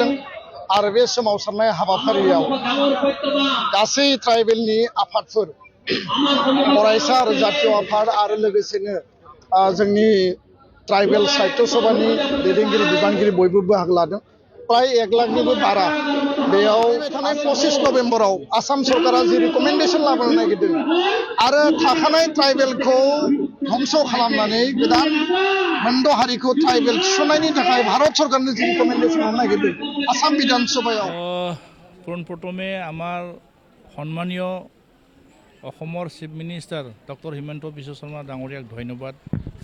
जादों आरो बे सोमावसारनाय हाबाफारियाव गासै ट्राइबेलनि आफादफोर फरायसा आरो जातीय आफाद आरो लोगोसेनो जोंनि ट्राइबेल साहित्य सभानि दैदेनगिरि बिबानगिरि बयबो बाहागो लादों प्राय 1 लाखनिबो बारा बेयाव थानाय 25 नभेम्बराव आसाम सरकारा जि रिकमेन्डेसन लाबोनो नागिरदों आरो थाखानाय ट्राइबेलखौ ध्वंस खालामनानै गोदान मोनद' हारिखौ ट्राइबेल थिसननायनि थाखाय भारत सरकारनो जि रिकमेन्डेसन होनो नागिरदों आसाम बिधान सभायाव পোনপ্ৰথমে আমাৰ সন্মানীয় অসমৰ chief minister doctor Himanta Biswa Sarma ডাঙৰীয়াক ধন্যবাদ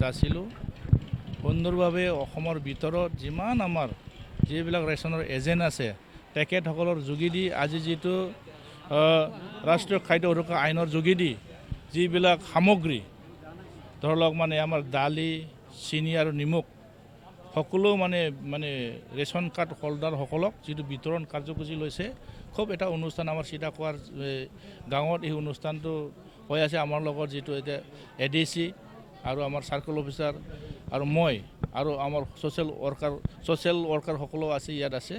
যাচিলোঁ সুন্দৰভাৱে অসমৰ ভিতৰত যিমান আমাৰ যিবিলাক ৰেচনৰ এজেণ্ট আছে তেখেতসকলৰ যোগেদি আজি যিটো ৰাষ্ট্ৰীয় খাদ্য সুৰক্ষা আইনৰ যোগেদি যিবিলাক সামগ্ৰী ধৰি লওক মানে আমাৰ দালি চেনি আৰু নিমখ সকলো মানে ৰেচন কাৰ্ড হোল্ডাৰসকলক যিটো বিতৰণ কাৰ্যসূচী লৈছে খুব এটা অনুষ্ঠান আমাৰ চিতাখোৱাৰ গাঁৱত এই অনুষ্ঠানটো হৈ আছে আমাৰ লগত যিটো এতিয়া এডিচি আৰু আমাৰ চাৰ্কল অফিচাৰ আৰু মই আৰু আমাৰ ছ'চিয়েল ৱৰ্কাৰ সকলো আছে ইয়াত আছে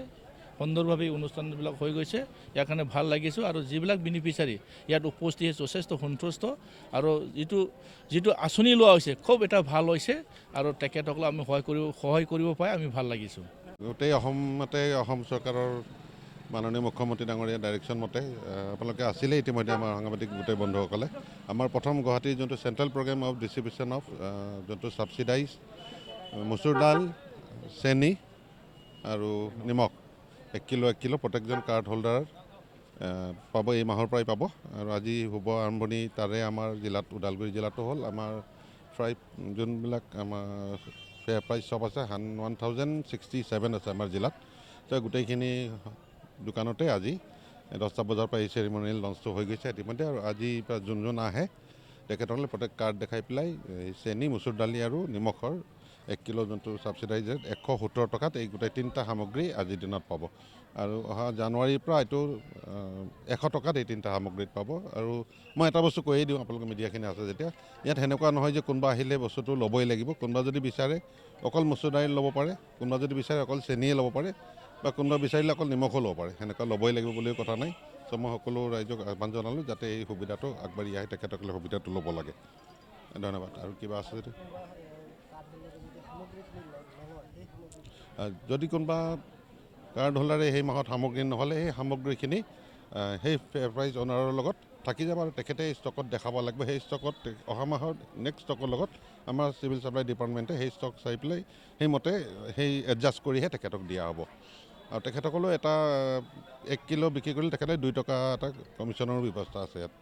সুন্দৰভাৱে অনুষ্ঠানবিলাক হৈ গৈছে ইয়াৰ কাৰণে ভাল লাগিছে আৰু যিবিলাক বেনিফিচিয়াৰী ইয়াত উপস্থিত যথেষ্ট সন্তুষ্ট আৰু যিটো আঁচনি লোৱা হৈছে খুব এটা ভাল হৈছে আৰু তেখেতসকলক আমি সহায় কৰিব পাই আমি ভাল লাগিছোঁ গোটেই অসম চৰকাৰৰ মাননীয় মুখ্যমন্ত্ৰী ডাঙৰীয়া ডাইৰেকশ্যন মতে আপোনালোকে আছিলে ইতিমধ্যে আমাৰ সাংবাদিক গোটেই বন্ধুসকলে আমাৰ প্ৰথম গুৱাহাটীৰ যোনটো central programme of distribution of যোনটো ছাবচিডাইজ মচুৰ দাল চেনি আৰু নিমখ 1 কিলো প্ৰত্যেকজন কাৰ্ড হোল্ডাৰ পাব এই মাহৰ পৰাই পাব আৰু আজি হ'ব আৰম্ভণি তাৰে আমাৰ জিলাত ওদালগুৰি জিলাতো হ'ল আমাৰ যোনবিলাক আমাৰ ফেয়াৰ প্ৰাইচ চব আছে 1067 আছে আমাৰ জিলাত তো গোটেইখিনি দোকানতে আজি 10টা বজাৰ পৰা এই চেৰিমনিয়েল লঞ্চটো হৈ গৈছে ইতিমধ্যে আৰু আজি যোন আহে তেখেতসকলে প্ৰত্যেক কাৰ্ড দেখাই পেলাই চেনি মচুৰ দালি আৰু নিমখৰ 1 কিলো যোনটো ছাবচিডাইজেড 170 টকাত এই গোটেই 3টা সামগ্ৰী আজিৰ দিনত পাব আৰু অহা জানুৱাৰীৰ পৰা এইটো 100 টকাত এই 3টা সামগ্ৰীত পাব আৰু মই এটা বস্তু কৈয়ে দিওঁ আপোনালোকে মিডিয়াখিনি আছে যেতিয়া ইয়াত সেনেকুৱা নহয় যে কোনোবা আহিলে বস্তুটো ল'বই লাগিব কোনোবা যদি বিচাৰে অকল মচুৰ দাইল ল'ব পাৰে কোনোবা যদি বিচাৰে অকল চেনিয়ে ল'ব পাৰে বা কোনোবা বিচাৰিলে অকল নিমখো ল'ব পাৰে সেনেকুৱা ল'বই লাগিব বুলিও কথা নাই চ' মই সকলো ৰাইজক আহ্বান জনালোঁ যাতে এই সুবিধাটো আগবাঢ়ি আহে তেখেতসকলে সুবিধাটো ল'ব লাগে ধন্যবাদ আৰু কিবা আছে যদি কোনোবা কাৰ্ড হোল্ডাৰে সেই মাহত সামগ্ৰী নহ'লে সেই সামগ্ৰীখিনি সেই ফেয়াৰ প্ৰাইচ অনাৰৰ লগত থাকি যাব আৰু তেখেতে ষ্টকত দেখাব লাগিব সেই ষ্টকত অহা মাহৰ নেক্সট ষ্টকৰ লগত আমাৰ চিভিল ছাপ্লাই ডিপাৰ্টমেণ্টে সেই ষ্টক চাই পেলাই সেইমতে সেই এডজাষ্ট কৰিহে তেখেতক দিয়া হ'ব আৰু তেখেতসকলেও এটা 1 কিলো বিক্ৰী কৰিলে তেখেতে 2 টকা এটা কমিশ্যনৰ ব্যৱস্থা আছে ইয়াত